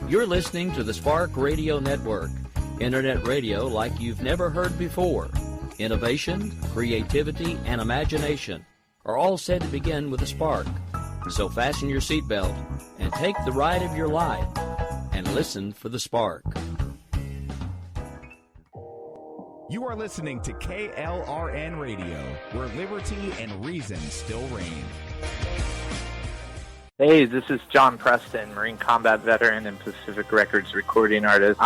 You're listening to the Spark Radio Network, internet radio like you've never heard before. Innovation, creativity, and imagination are all said to begin with a spark. So fasten your seatbelt and take the ride of your life and listen for the spark. You are listening to KLRN Radio, where liberty and reason still reign. Hey, this is John Preston, Marine Combat Veteran and Pacific Records recording artist.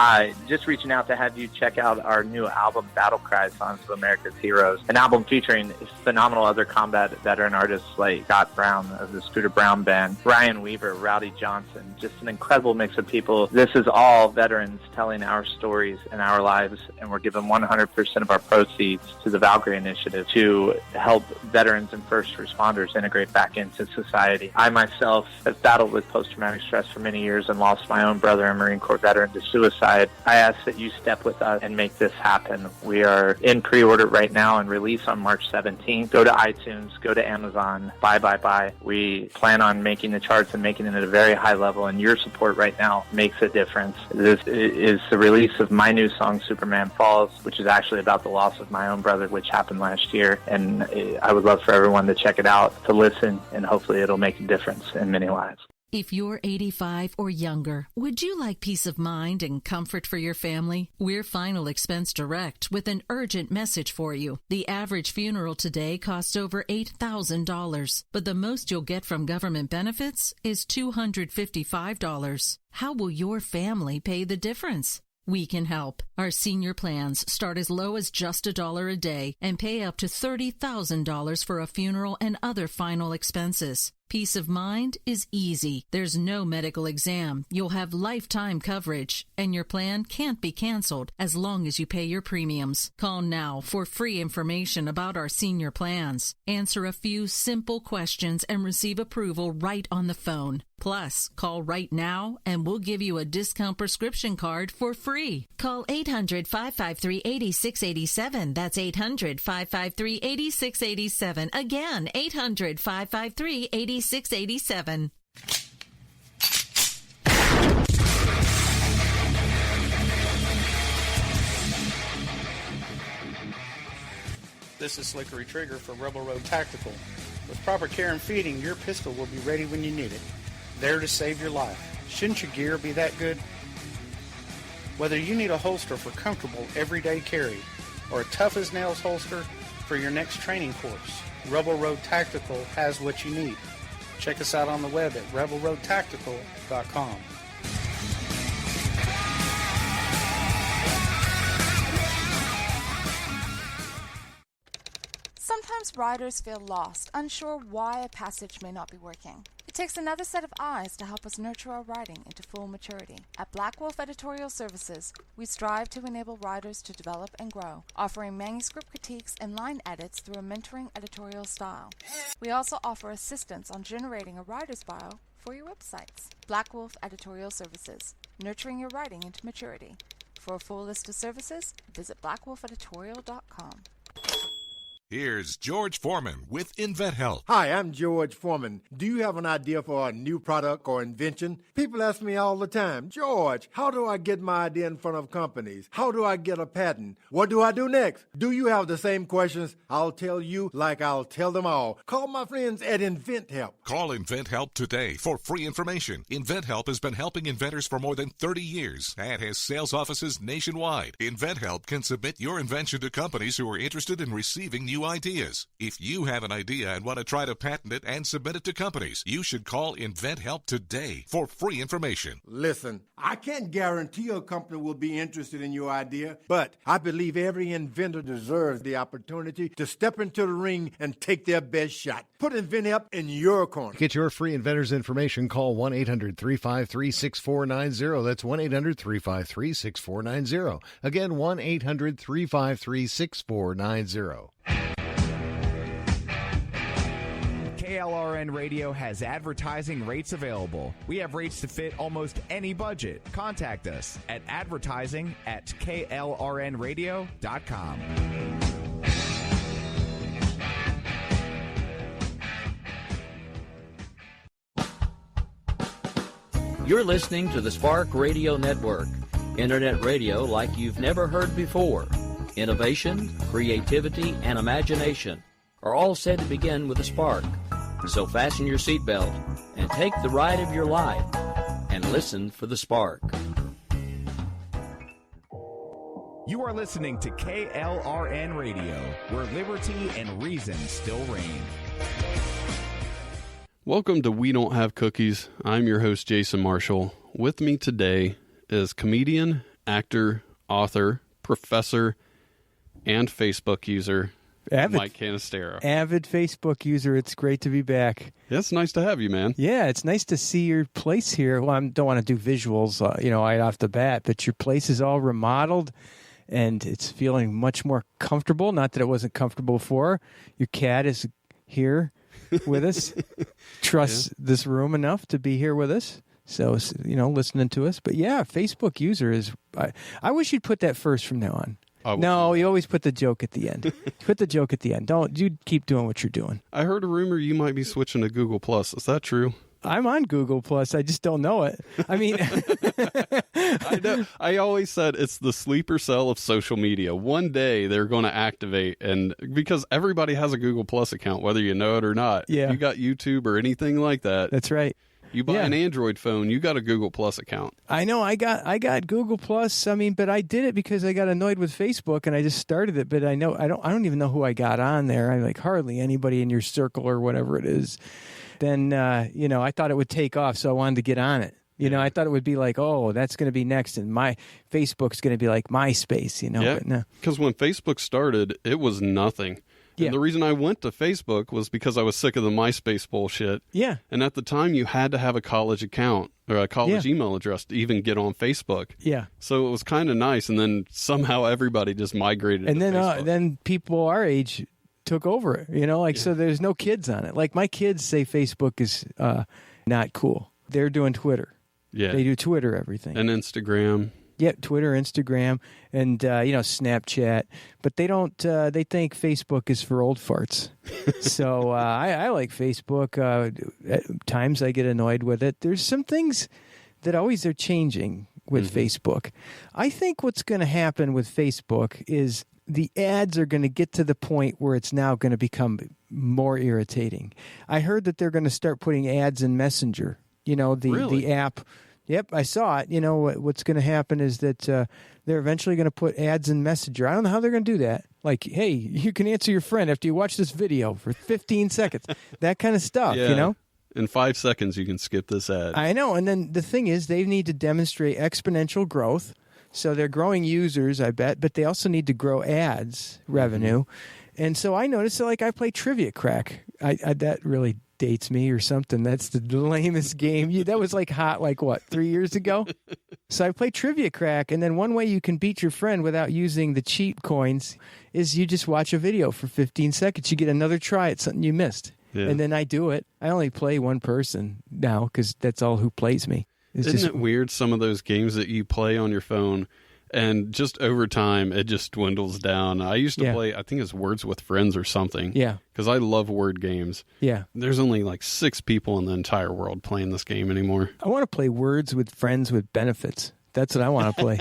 Just reaching out to have you check out our new album, Battle Cry, Songs of America's Heroes, an album featuring phenomenal other combat veteran artists like Scott Brown of the Scooter Brown Band, Ryan Weaver, Rowdy Johnson, just an incredible mix of people. This is all veterans telling our stories and our lives, and we're giving 100% of our proceeds to the Valkyrie Initiative to help veterans and first responders integrate back into society. I myself have battled with post-traumatic stress for many years and lost my own brother, a Marine Corps veteran, to suicide. I ask that you step with us and make this happen. We are in pre-order right now and release on March 17th. Go to iTunes, go to Amazon, buy. We plan on making the charts and making it at a very high level, and your support right now makes a difference. This is the release of my new song, Superman Falls, which is actually about the loss of my own brother, which happened last year, and I would love for everyone to check it out, to listen, and hopefully it'll make a difference in many lives. If you're 85 or younger, would you like peace of mind and comfort for your family? We're Final Expense Direct with an urgent message for you. The average funeral today costs over $8,000, but the most you'll get from government benefits is $255. How will your family pay the difference? We can help. Our senior plans start as low as just $1 a day and pay up to $30,000 for a funeral and other final expenses. Peace of mind is easy. There's no medical exam. You'll have lifetime coverage, and your plan can't be canceled as long as you pay your premiums. Call now for free information about our senior plans. Answer a few simple questions and receive approval right on the phone. Plus, call right now and we'll give you a discount prescription card for free. Call 800-553-8687. That's 800-553-8687. Again, 800-553-8687. 687. This is Slickery Trigger for Rebel Road Tactical. With proper care and feeding, your pistol will be ready when you need it. There to save your life. Shouldn't your gear be that good? Whether you need a holster for comfortable everyday carry or a tough-as-nails holster for your next training course, Rebel Road Tactical has what you need. Check us out on the web at rebelroadtactical.com. Sometimes riders feel lost, unsure why a passage may not be working. It takes another set of eyes to help us nurture our writing into full maturity. At Black Wolf Editorial Services, we strive to enable writers to develop and grow, offering manuscript critiques and line edits through a mentoring editorial style. We also offer assistance on generating a writer's bio for your websites. Black Wolf Editorial Services, nurturing your writing into maturity. For a full list of services, visit blackwolfeditorial.com. Here's George Foreman with InventHelp. Hi, I'm George Foreman. Do you have an idea for a new product or invention? People ask me all the time, George, how do I get my idea in front of companies? How do I get a patent? What do I do next? Do you have the same questions? I'll tell you like I'll tell them all. Call my friends at InventHelp. Call InventHelp today for free information. InventHelp has been helping inventors for more than 30 years and has sales offices nationwide. InventHelp can submit your invention to companies who are interested in receiving new ideas. If you have an idea and want to try to patent it and submit it to companies, you should call InventHelp today for free information. Listen, I can't guarantee a company will be interested in your idea, but I believe every inventor deserves the opportunity to step into the ring and take their best shot. Put InventHelp in your corner. Get your free inventor's information. Call 1-800-353-6490. That's 1-800-353-6490. Again, 1-800-353-6490. KLRN Radio has advertising rates available. We have rates to fit almost any budget. Contact us at advertising@klrnradio.com. You're listening to the Spark Radio Network, Internet radio like you've never heard before. Innovation, creativity, and imagination are all said to begin with a spark. So fasten your seatbelt and take the ride of your life and listen for the spark. You are listening to KLRN Radio, where liberty and reason still reign. Welcome to We Don't Have Cookies. I'm your host, Jason Marshall. With me today is comedian, actor, author, professor, and Facebook user, Mike Canestaro. Avid Facebook user. It's great to be back. Yeah, it's nice to have you, man. Yeah, it's nice to see your place here. Well, I don't want to do visuals, right off the bat, but your place is all remodeled, and it's feeling much more comfortable. Not that it wasn't comfortable before. Your cat is here with us. Trusts this room enough to be here with us. So, listening to us. But yeah, Facebook user is, I wish you'd put that first from now on. No, you always put the joke at the end. Put the joke at the end. You keep doing what you're doing. I heard a rumor you might be switching to Google Plus. Is that true? I'm on Google Plus. I just don't know it. I mean, I know. I always said it's the sleeper cell of social media. One day they're going to activate, and because everybody has a Google Plus account, whether you know it or not. Yeah. If you got YouTube or anything like that. That's right. You buy an Android phone, you got a Google Plus account. I know. I got Google Plus. I mean, but I did it because I got annoyed with Facebook, and I just started it. But I don't even know who I got on there. I'm like hardly anybody in your circle or whatever it is. Then I thought it would take off, so I wanted to get on it. I thought it would be like, oh, that's going to be next, and my Facebook's going to be like MySpace. Yeah. But no. Because when Facebook started, it was nothing. Yeah. And the reason I went to Facebook was because I was sick of the MySpace bullshit. Yeah. And at the time, you had to have a college account or a college email address to even get on Facebook. Yeah. So it was kind of nice, and then somehow everybody just migrated and to then Facebook. Then people our age took over it, so there's no kids on it. Like my kids say Facebook is not cool. They're doing Twitter. Yeah. They do Twitter everything. And Instagram. Yeah, Twitter, Instagram, and Snapchat. But they don't. They think Facebook is for old farts. So I like Facebook. At times I get annoyed with it. There's some things that always are changing with Facebook. I think what's going to happen with Facebook is the ads are going to get to the point where it's now going to become more irritating. I heard that they're going to start putting ads in Messenger. The app. Yep, I saw it. What's going to happen is that they're eventually going to put ads in Messenger. I don't know how they're going to do that. Like, hey, you can answer your friend after you watch this video for 15 seconds. That kind of stuff, In 5 seconds, you can skip this ad. I know. And then the thing is, they need to demonstrate exponential growth. So they're growing users, I bet, but they also need to grow ads revenue. And so I noticed that, like, I play Trivia Crack. That really dates me or something. That's the lamest game. That was like hot, 3 years ago? So I play Trivia Crack, and then one way you can beat your friend without using the cheat coins is you just watch a video for 15 seconds. You get another try at something you missed. Yeah. And then I do it. I only play one person now because that's all who plays me. Isn't it weird, some of those games that you play on your phone, and just over time, it just dwindles down? I used to play, I think it's Words with Friends or something. Yeah. Because I love word games. Yeah. There's only 6 people in the entire world playing this game anymore. I want to play Words with Friends with benefits. That's what I want to play.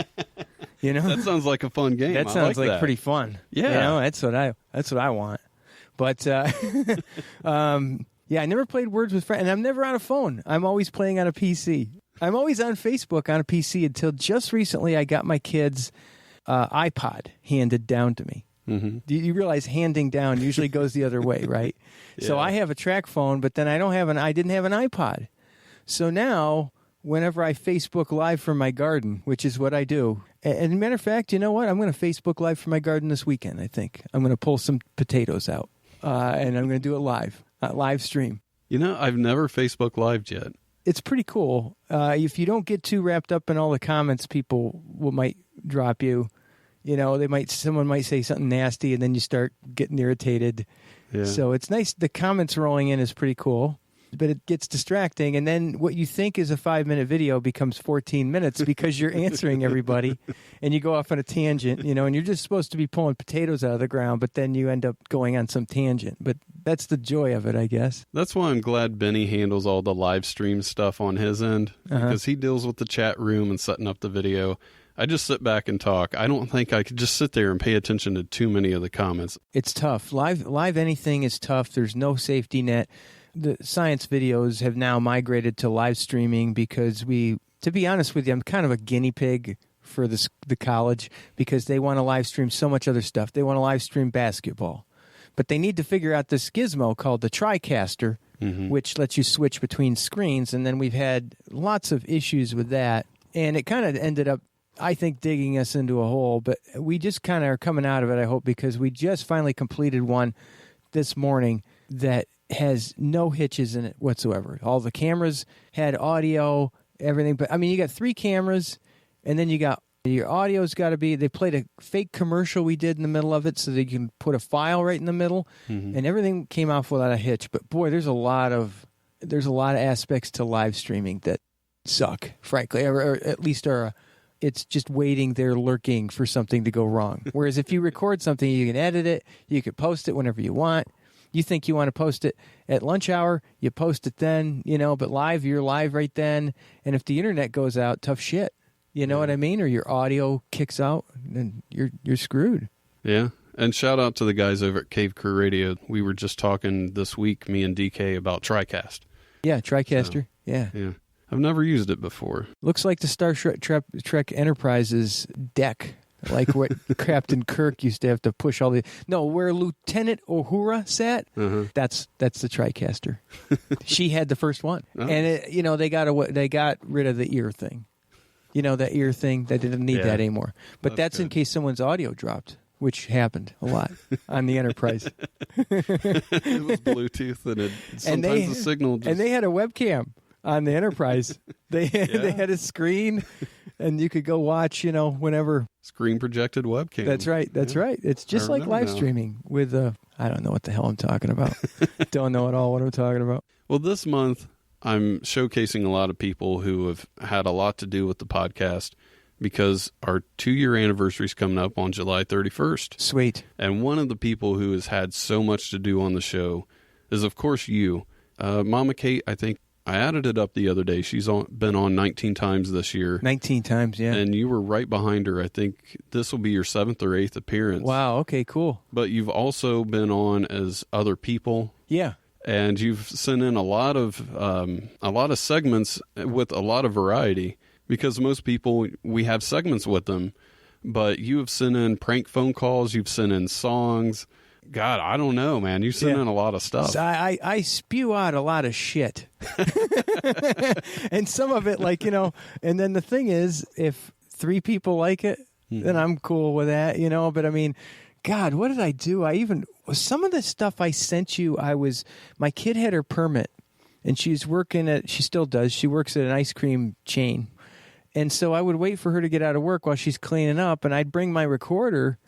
That sounds like a fun game. That sounds like pretty fun. Yeah. That's what I want. But, I never played Words with Friends, and I'm never on a phone. I'm always playing on a PC. I'm always on Facebook on a PC until just recently I got my kids' iPod handed down to me. Mm-hmm. You realize handing down usually goes the other way, right? Yeah. So I have a track phone, but then I didn't have an iPod. So now, whenever I Facebook Live from my garden, which is what I do, and matter of fact, you know what? I'm going to Facebook Live from my garden this weekend, I think. I'm going to pull some potatoes out, and I'm going to do it live stream. I've never Facebook Lived yet. It's pretty cool. If you don't get too wrapped up in all the comments, people might drop you. Someone might say something nasty, and then you start getting irritated. Yeah. So it's nice. The comments rolling in is pretty cool. but it gets distracting. And then what you think is a 5-minute video becomes 14 minutes because you're answering everybody and you go off on a tangent, and you're just supposed to be pulling potatoes out of the ground, but then you end up going on some tangent. But that's the joy of it, I guess. That's why I'm glad Benny handles all the live stream stuff on his end, because he deals with the chat room and setting up the video. I just sit back and talk. I don't think I could just sit there and pay attention to too many of the comments. It's tough. Live anything is tough. There's no safety net. The science videos have now migrated to live streaming because to be honest with you, I'm kind of a guinea pig for the college because they want to live stream so much other stuff. They want to live stream basketball. But they need to figure out this gizmo called the TriCaster, which lets you switch between screens. And then we've had lots of issues with that. And it kind of ended up, I think, digging us into a hole. But we just kind of are coming out of it, I hope, because we just finally completed one this morning that has no hitches in it whatsoever. All the cameras had audio, everything. But, I mean, you got 3 cameras, and then you got your audio's got to be, they played a fake commercial we did in the middle of it so that you can put a file right in the middle, and everything came off without a hitch. But, boy, there's a lot of aspects to live streaming that suck, frankly, or at least are it's just waiting there lurking for something to go wrong. Whereas if you record something, you can edit it, you can post it whenever you want. You think you want to post it at lunch hour, you post it then, but live, you're live right then. And if the internet goes out, tough shit. You know what I mean? Or your audio kicks out, then you're screwed. Yeah. And shout out to the guys over at Cave Crew Radio. We were just talking this week, me and DK, about TriCast. Yeah, TriCaster. So, yeah. I've never used it before. Looks like the Star Trek Enterprise's deck. Like what Captain Kirk used to have to push all the... No, where Lieutenant Uhura sat, that's the TriCaster. She had the first one. Oh. And, they got rid of the ear thing. That ear thing, they didn't need that anymore. But that's in case someone's audio dropped, which happened a lot on the Enterprise. It was Bluetooth, and sometimes the signal just... And they had a webcam on the Enterprise. They had a screen... And you could go watch, whenever. Screen projected webcam. That's right. That's right. It's just like live streaming with, I don't know what the hell I'm talking about. Don't know at all what I'm talking about. Well, this month, I'm showcasing a lot of people who have had a lot to do with the podcast because our 2-year anniversary is coming up on July 31st. Sweet. And one of the people who has had so much to do on the show is, of course, you. Mama Kate, I think. I added it up the other day. She's been on 19 times this year. 19 times, yeah. And you were right behind her. I think this will be your 7th or 8th appearance. Wow, okay, cool. But you've also been on as other people. Yeah. And you've sent in a lot of segments with a lot of variety because most people, we have segments with them. But you have sent in prank phone calls. You've sent in songs. God, I don't know, man. You send in a lot of stuff. So I spew out a lot of shit. And some of it, and then the thing is, if 3 people like it, then I'm cool with that, But I mean, God, what did I do? Some of the stuff I sent you, my kid had her permit, and she still does, she works at an ice cream chain. And so I would wait for her to get out of work while she's cleaning up, and I'd bring my recorder,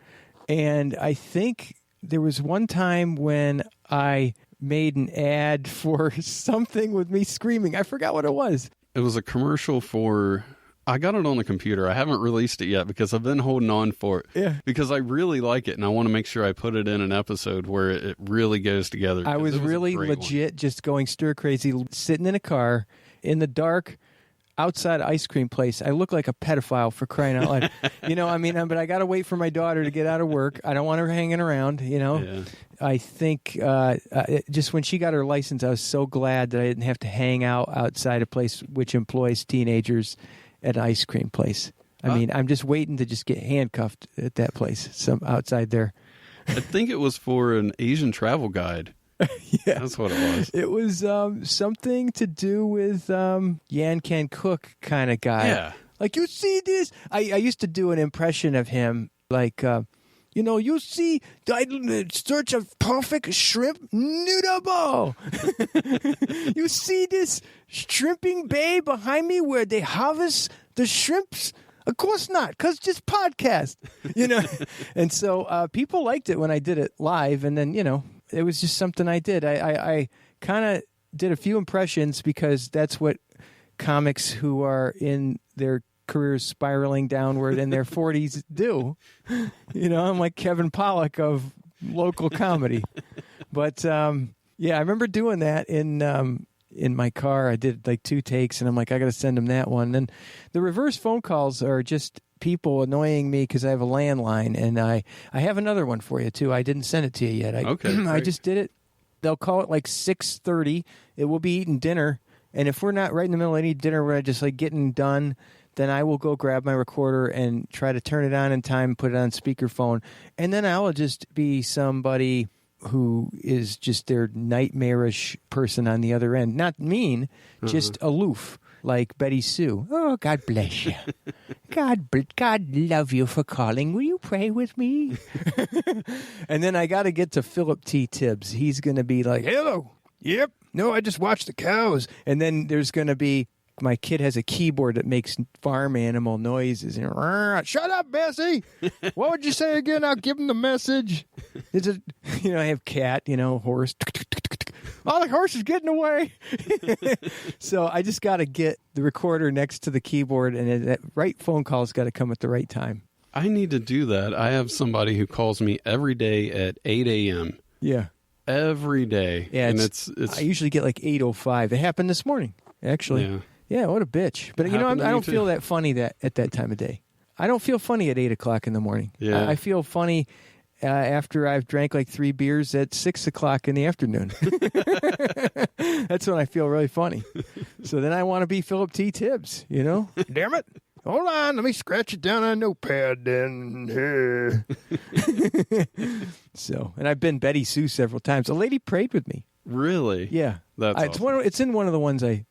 and I think... There was one time when I made an ad for something with me screaming. I forgot what it was. It was a commercial for... I got it on the computer. I haven't released it yet because I've been holding on for it. Yeah. Because I really like it, and I want to make sure I put it in an episode where it really goes together. I was really legit just going stir crazy, sitting in a car in the dark... outside ice cream place. I look like a pedophile, for crying out loud. But I got to wait for my daughter to get out of work. I don't want her hanging around, Yeah. I think just when she got her license, I was so glad that I didn't have to hang out outside a place which employs teenagers at an ice cream place. I'm just waiting to just get handcuffed at that place, outside there. I think it was for an Asian travel guide. Yeah. That's what it was. It was something to do with Yan Can Cook kind of guy. Yeah. Like, you see this? I used to do an impression of him, like, you see, I search a perfect shrimp noodle. You see this shrimping bay behind me where they harvest the shrimps? Of course not, because just podcast, And so people liked it when I did it live, and then, it was just something I did. I kind of did a few impressions because that's what comics who are in their careers spiraling downward in their 40s do. I'm like Kevin Pollak of local comedy. But yeah, I remember doing that in my car. I did like 2 takes, and I'm like, I got to send him that one. And the reverse phone calls are just people annoying me because I have a landline, and I have another one for you too. I didn't send it to you yet. Okay, I just did it. They'll call it like 6:30. It will be eating dinner, and if we're not right in the middle of any dinner, we're just like getting done, then I will go grab my recorder and try to turn it on in time, put it on speakerphone, and then I will just be somebody who is just their nightmarish person on the other end. Not mean, just aloof, like Betty Sue. Oh, God bless you. God love you for calling. Will you pray with me? And then I got to get to Philip T. Tibbs. He's going to be like, hello. Yep. No, I just watched the cows. And then there's going to be, my kid has a keyboard that makes farm animal noises. Shut up, Bessie. What would you say again? I'll give him the message. It's I have cat, horse. Oh, the horse is getting away. So I just got to get the recorder next to the keyboard, and that right phone call's got to come at the right time. I need to do that. I have somebody who calls me every day at 8 a.m. Yeah. Every day. Yeah, and it's I usually get like 8:05. It happened this morning, actually. Yeah. Yeah, what a bitch. But, I don't feel that funny at that time of day. I don't feel funny at 8 o'clock in the morning. Yeah. I feel funny after I've drank like 3 beers at 6 o'clock in the afternoon. That's when I feel really funny. So then I want to be Philip T. Tibbs, Damn it. Hold on. Let me scratch it down on a notepad then. So, and I've been Betty Sue several times. A lady prayed with me. Really? Yeah. That's awesome. It's in one of the ones I...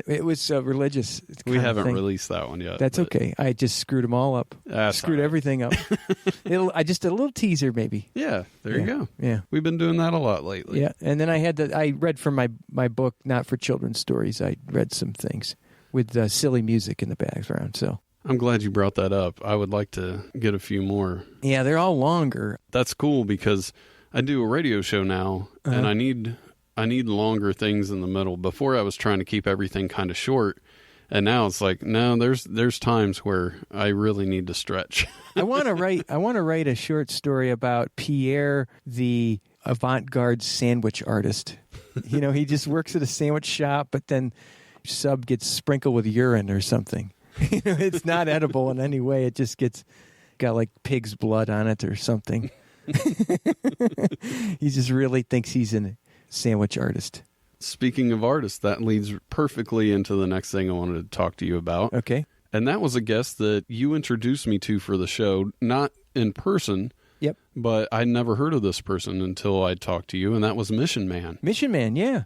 It was religious. We haven't released that one yet. That's okay. I just screwed them all up. Screwed everything up. I just did a little teaser, maybe. Yeah, there you go. Yeah, we've been doing that a lot lately. Yeah, and then I read from my book, Not for Children's Stories. I read some things with silly music in the background. So I'm glad you brought that up. I would like to get a few more. Yeah, they're all longer. That's cool because I do a radio show now, and I need longer things in the middle. Before I was trying to keep everything kind of short, and now it's like, no, there's times where I really need to stretch. I want to write a short story about Pierre, the avant-garde sandwich artist. He just works at a sandwich shop, but then sub gets sprinkled with urine or something. It's not edible in any way. It just got like pig's blood on it or something. He just really thinks he's a sandwich artist. Speaking of artists, that leads perfectly into the next thing I wanted to talk to you about. Okay. And that was a guest that you introduced me to for the show, not in person. Yep. But I'd never heard of this person until I talked to you, and that was Mission Man. Mission Man, yeah.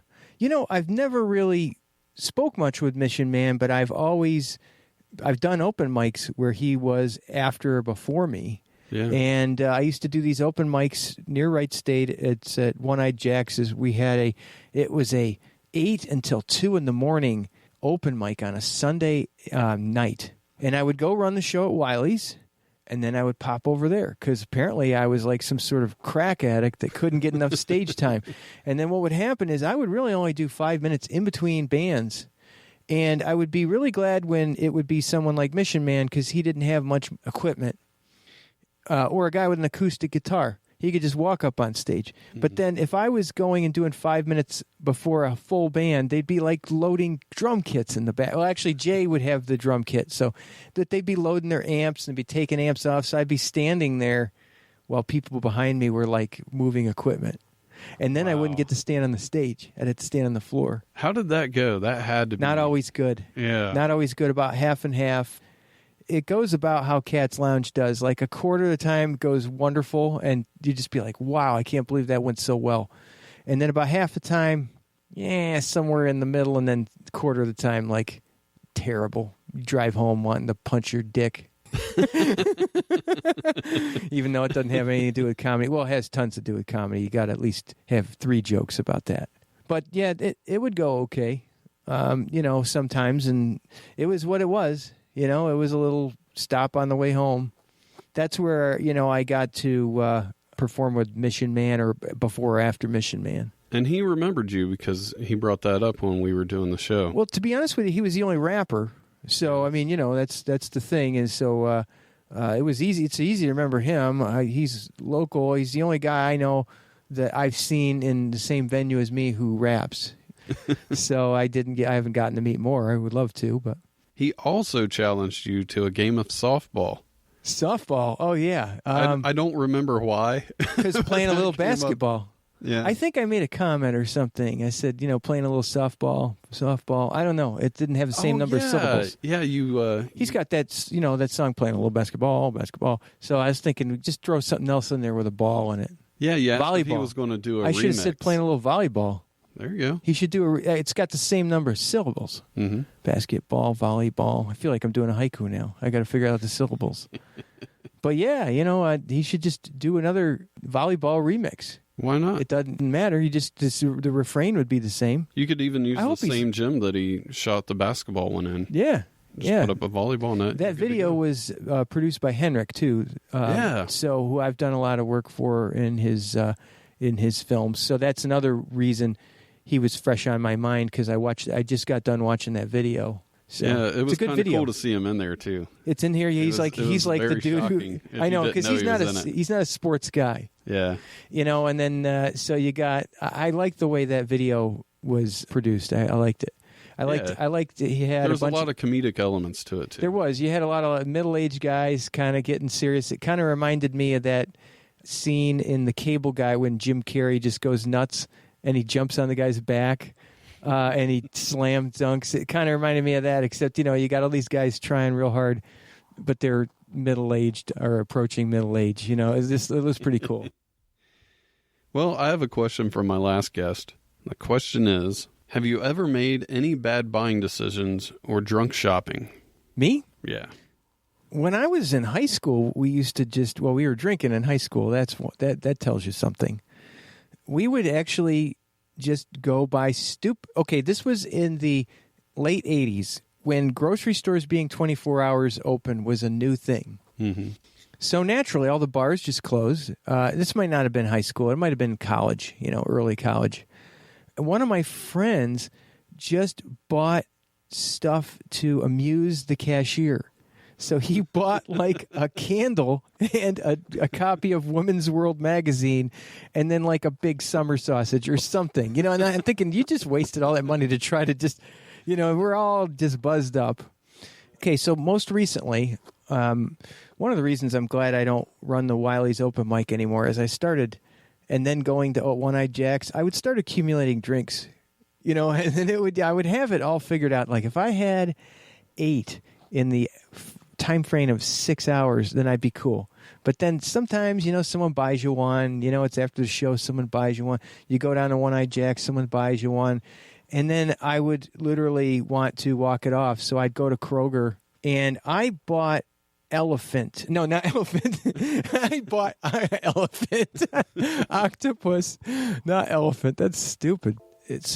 I've never really spoke much with Mission Man, but I've done open mics where he was after or before me. Yeah. And I used to do these open mics near Wright State. It's at One-Eyed Jax's. We had it was a 8 until 2 in the morning open mic on a Sunday night. And I would go run the show at Wiley's, and then I would pop over there because apparently I was like some sort of crack addict that couldn't get enough stage time. And then what would happen is I would really only do 5 minutes in between bands. And I would be really glad when it would be someone like Mission Man because he didn't have much equipment. Or a guy with an acoustic guitar. He could just walk up on stage. Mm-hmm. But then if I was going and doing 5 minutes before a full band, they'd be like loading drum kits in the back. Well, actually, Jay would have the drum kit. So that they'd be loading their amps and be taking amps off. So I'd be standing there while people behind me were like moving equipment. And then I wouldn't get to stand on the stage. I'd have to stand on the floor. How did that go? That had to be... Not always good. Yeah. Not always good. About half and half. It goes about how Cat's Lounge does. Like a quarter of the time goes wonderful, and you just be like, wow, I can't believe that went so well. And then about half the time, somewhere in the middle, and then a quarter of the time, like, terrible. You drive home wanting to punch your dick. Even though it doesn't have anything to do with comedy. Well, it has tons to do with comedy. You got to at least have 3 jokes about that. But, yeah, it would go okay, sometimes, and it was what it was. It was a little stop on the way home. That's where, I got to perform with Mission Man or before or after Mission Man. And he remembered you because he brought that up when we were doing the show. Well, to be honest with you, he was the only rapper. So, I mean, that's the thing. And so it was easy. It's easy to remember him. He's local. He's the only guy I know that I've seen in the same venue as me who raps. So I haven't gotten to meet more. I would love to, but. He also challenged you to a game of softball. Softball? Oh, yeah. I don't remember why. Because playing a little basketball. Yeah. I think I made a comment or something. I said, playing a little softball. I don't know. It didn't have the same number of syllables. Yeah, you... He's got that, that song playing a little basketball. So I was thinking, just throw something else in there with a ball in it. Yeah, volleyball. If he was going to do a remix. I should have said playing a little volleyball. There you go. He should do it's got the same number of syllables. Mm-hmm. Basketball, volleyball. I feel like I'm doing a haiku now. I got to figure out the syllables. But yeah, he should just do another volleyball remix. Why not? It doesn't matter. The refrain would be the same. You could even use the same gym that he shot the basketball one in. Yeah. Just put up a volleyball net. That video was produced by Henrik too. So who I've done a lot of work for in his films. So that's another reason he was fresh on my mind because I just got done watching that video. So yeah, it was kind of cool to see him in there too. It's in here. He's like the dude who I know because he's not a sports guy. Yeah, and then so you got. I liked the way that video was produced. I liked it. I liked he had there was a lot of comedic elements to it too. There was. You had a lot of middle-aged guys kind of getting serious. It kind of reminded me of that scene in The Cable Guy when Jim Carrey just goes nuts and he jumps on the guy's back. And he slam dunks. It kind of reminded me of that, except, you got all these guys trying real hard, but they're middle-aged or approaching middle age. It was pretty cool. Well, I have a question from my last guest. The question is, have you ever made any bad buying decisions or drunk shopping? Me? Yeah. When I was in high school, we used to we were drinking in high school. That tells you something. We would actually just go buy Okay, this was in the late 80s when grocery stores being 24 hours open was a new thing. Mm-hmm. So naturally, all the bars just closed. This might not have been high school. It might have been college, early college. One of my friends just bought stuff to amuse the cashier. So he bought like a candle and a copy of Women's World magazine and then like a big summer sausage or something, and I'm thinking you just wasted all that money to try to just, we're all just buzzed up. Okay. So most recently, one of the reasons I'm glad I don't run the Wiley's open mic anymore is I started and then going to One-Eyed Jack's, I would start accumulating drinks, and then I would have it all figured out. Like if I had 8 in the time frame of 6 hours, then I'd be cool. But then sometimes, someone buys you one, it's after the show, someone buys you one. You go down to One-Eyed Jack, someone buys you one. And then I would literally want to walk it off. So I'd go to Kroger and I bought elephant. No, not elephant. I bought elephant. Octopus, not elephant. That's stupid.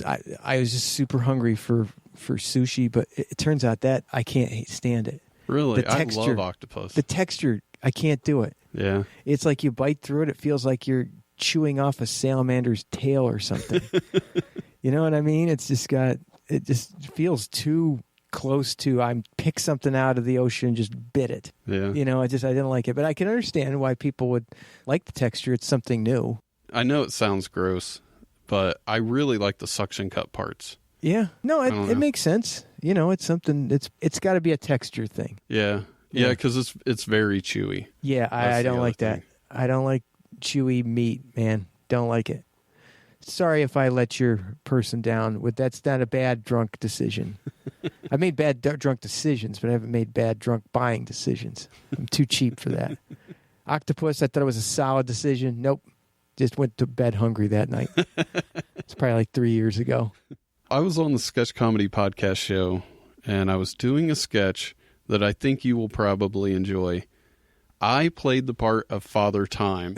I was just super hungry for sushi, but it turns out that I can't stand it. Really? The texture, I love octopus. The texture, I can't do it. Yeah. It's like you bite through it, it feels like you're chewing off a salamander's tail or something. You know what I mean? It just feels too close to I picked something out of the ocean and just bit it. Yeah. I didn't like it. But I can understand why people would like the texture. It's something new. I know it sounds gross, but I really like the suction cup parts. Yeah. No, it makes sense. It's something. It's got to be a texture thing. Yeah. Yeah, because it's very chewy. Yeah, I don't like that. I don't like chewy meat, man. Don't like it. Sorry if I let your person down. That's not a bad drunk decision. I made bad drunk decisions, but I haven't made bad drunk buying decisions. I'm too cheap for that. Octopus, I thought it was a solid decision. Nope. Just went to bed hungry that night. It's probably like 3 years ago. I was on the Sketch Comedy Podcast show, and I was doing a sketch that I think you will probably enjoy. I played the part of Father Time,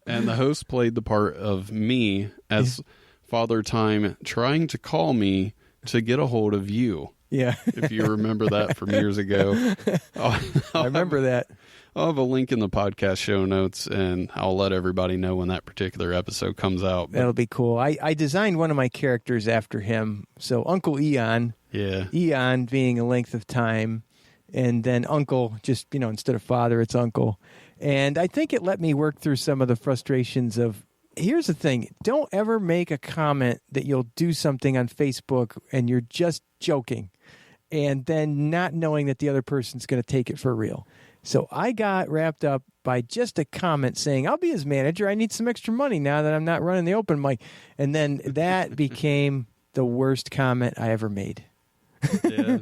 and the host played the part of me as Father Time trying to call me to get a hold of you. Yeah. If you remember that from years ago. I remember that. I'll have a link in the podcast show notes, and I'll let everybody know when that particular episode comes out. That'll be cool. I designed one of my characters after him. So Uncle Eon. Yeah. Eon being a length of time. And then Uncle, just, instead of father, it's Uncle. And I think it let me work through some of the frustrations of, here's the thing. Don't ever make a comment that you'll do something on Facebook and you're just joking. And then not knowing that the other person's going to take it for real. So I got wrapped up by just a comment saying, I'll be his manager. I need some extra money now that I'm not running the open mic. And then that became the worst comment I ever made. Yeah.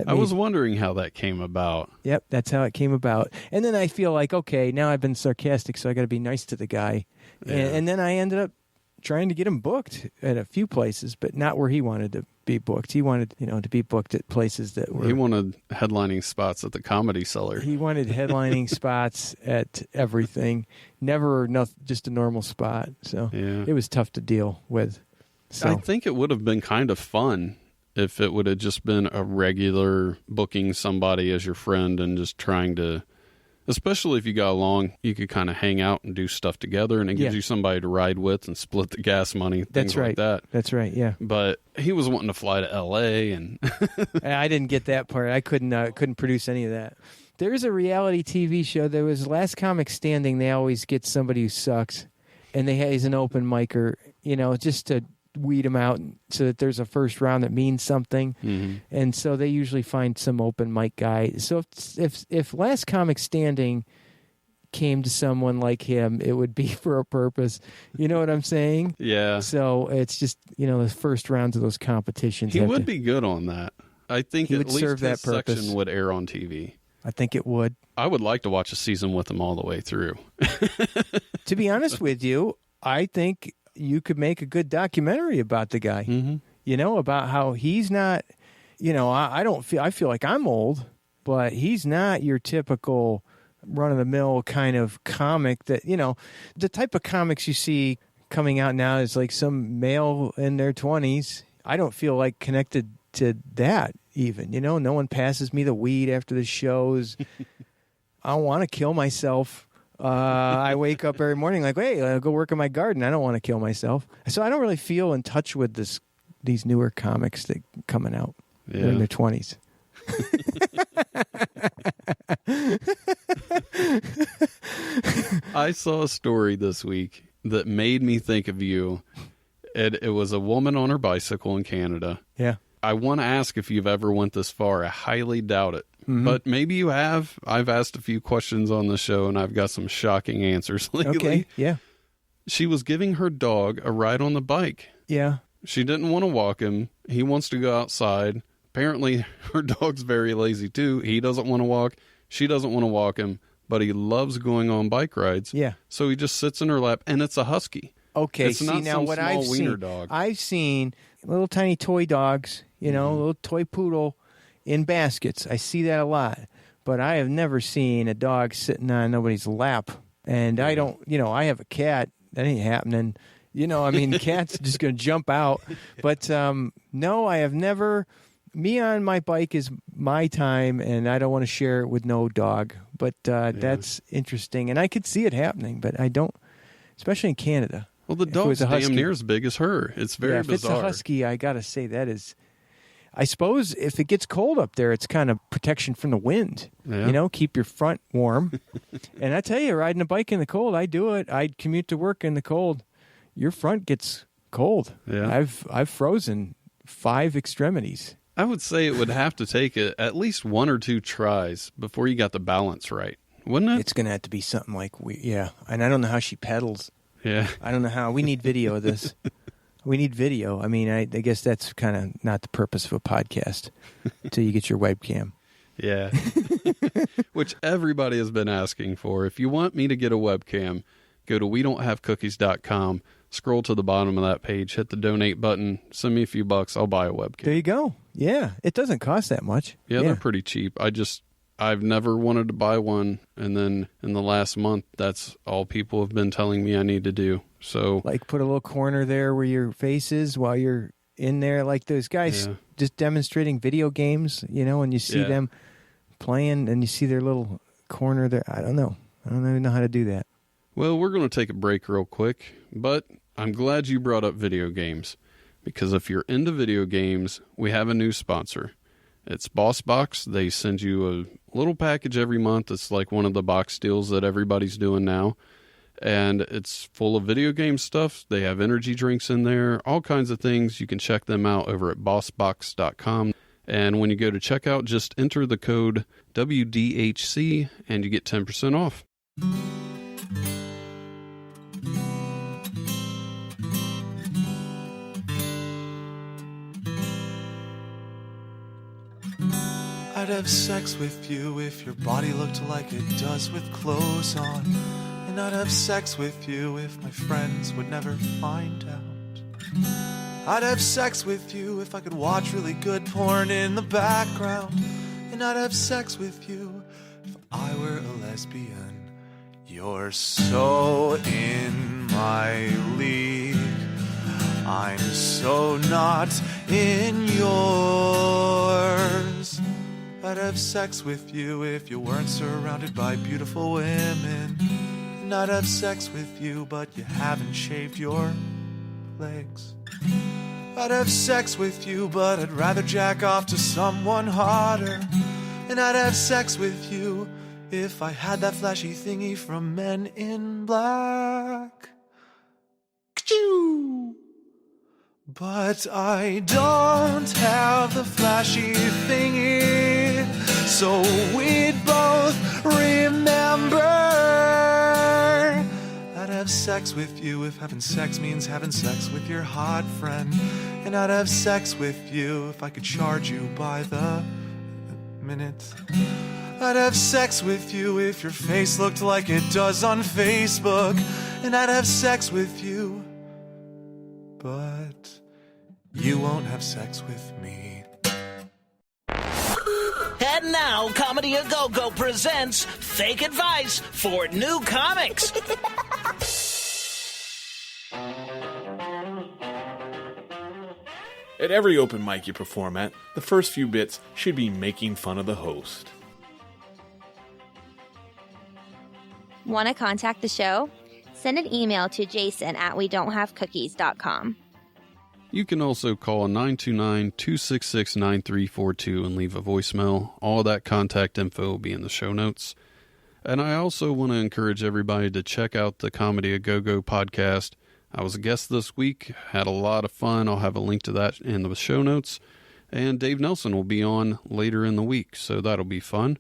I was wondering how that came about. Yep, that's how it came about. And then I feel like, okay, now I've been sarcastic, so I got to be nice to the guy. Yeah. And then I ended up trying to get him booked at a few places, but not where he wanted to be booked. He wanted, to be booked at places that were... He wanted headlining spots at the Comedy Cellar. He wanted headlining spots at everything. Never just a normal spot. So It was tough to deal with. So. I think it would have been kind of fun if it would have just been a regular booking somebody as your friend and just trying to, especially if you got along, you could kind of hang out and do stuff together, and it gives you somebody to ride with and split the gas money, things like that. That's right, yeah. But he was wanting to fly to L.A. and I didn't get that part. I couldn't produce any of that. There's a reality TV show. There was Last Comic Standing. They always get somebody who sucks, and he's an open micer, just to weed them out so that there's a first round that means something. Mm-hmm. And so they usually find some open mic guy. So if Last Comic Standing came to someone like him, it would be for a purpose. You know what I'm saying? Yeah. So it's just, the first rounds of those competitions. He would be good on that. I think he at would least serve that his purpose. section would air on TV. I think it would. I would like to watch a season with him all the way through. To be honest with you, I think you could make a good documentary about the guy, about how he's not, I feel like I'm old, but he's not your typical run-of-the-mill kind of comic that, the type of comics you see coming out now is like some male in their 20s. I don't feel like connected to that even, no one passes me the weed after the shows. I don't want to kill myself. I wake up every morning like, hey, I'll go work in my garden. I don't want to kill myself. So I don't really feel in touch with these newer comics that coming out. Yeah. They're in their 20s. I saw a story this week that made me think of you. It was a woman on her bicycle in Canada. Yeah. I want to ask if you've ever went this far. I highly doubt it. Mm-hmm. But maybe you have. I've asked a few questions on the show, and I've got some shocking answers lately. Okay, yeah. She was giving her dog a ride on the bike. Yeah. She didn't want to walk him. He wants to go outside. Apparently, her dog's very lazy, too. He doesn't want to walk. She doesn't want to walk him, but he loves going on bike rides. Yeah. So he just sits in her lap, and it's a husky. Okay, it's not now some what small wiener dog. I've seen little tiny toy dogs, little toy poodle in baskets. I see that a lot. But I have never seen a dog sitting on nobody's lap. And I don't, I have a cat. That ain't happening. The cat's just going to jump out. But no, I have never. Me on my bike is my time, and I don't want to share it with no dog. But that's interesting. And I could see it happening, but I don't, especially in Canada. Well, the dog's damn near as big as her. It's very bizarre. If it's a husky, I got to say that is... I suppose if it gets cold up there, it's kind of protection from the wind. Yeah. Keep your front warm. And I tell you, riding a bike in the cold, I do it. I commute to work in the cold. Your front gets cold. Yeah. I've frozen 5 extremities. I would say it would have to take at least 1 or 2 tries before you got the balance right, wouldn't it? It's going to have to be something like And I don't know how she pedals. Yeah. I don't know how. We need video of this. We need video. I mean, I guess that's kind of not the purpose of a podcast until you get your webcam. Yeah. Which everybody has been asking for. If you want me to get a webcam, go to WeDon'tHaveCookies.com, scroll to the bottom of that page, hit the donate button, send me a few bucks, I'll buy a webcam. There you go. Yeah. It doesn't cost that much. Yeah, they're pretty cheap. I've never wanted to buy one, and then in the last month, that's all people have been telling me I need to do. So, like, put a little corner there where your face is while you're in there, like those guys just demonstrating video games, and you see them playing and you see their little corner there. I don't know. I don't even know how to do that. Well, we're going to take a break real quick, but I'm glad you brought up video games, because if you're into video games, we have a new sponsor. It's BossBox. They send you a little package every month. It's like one of the box deals that everybody's doing now. And it's full of video game stuff. They have energy drinks in there, all kinds of things. You can check them out over at bossbox.com. And when you go to checkout, just enter the code WDHC and you get 10% off. I'd have sex with you if your body looked like it does with clothes on. And I'd have sex with you if my friends would never find out. I'd have sex with you if I could watch really good porn in the background. And I'd have sex with you if I were a lesbian. You're so in my league. I'm so not in yours. I'd have sex with you if you weren't surrounded by beautiful women. And I'd have sex with you, but you haven't shaved your legs. I'd have sex with you, but I'd rather jack off to someone hotter. And I'd have sex with you if I had that flashy thingy from Men in Black. Ka-choo! But I don't have the flashy thingy, so we'd both remember. I'd have sex with you if having sex means having sex with your hot friend. And I'd have sex with you if I could charge you by the minute. I'd have sex with you if your face looked like it does on Facebook. And I'd have sex with you, but you won't have sex with me. And now, Comedy A Go-Go presents Fake Advice for New Comics. At every open mic you perform at, the first few bits should be making fun of the host. Want to contact the show? Send an email to jason@wedon'thavecookies.com. You can also call 929-266-9342 and leave a voicemail. All of that contact info will be in the show notes. And I also want to encourage everybody to check out the Comedy A Go-Go podcast. I was a guest this week, had a lot of fun. I'll have a link to that in the show notes. And Dave Nelson will be on later in the week, so that'll be fun.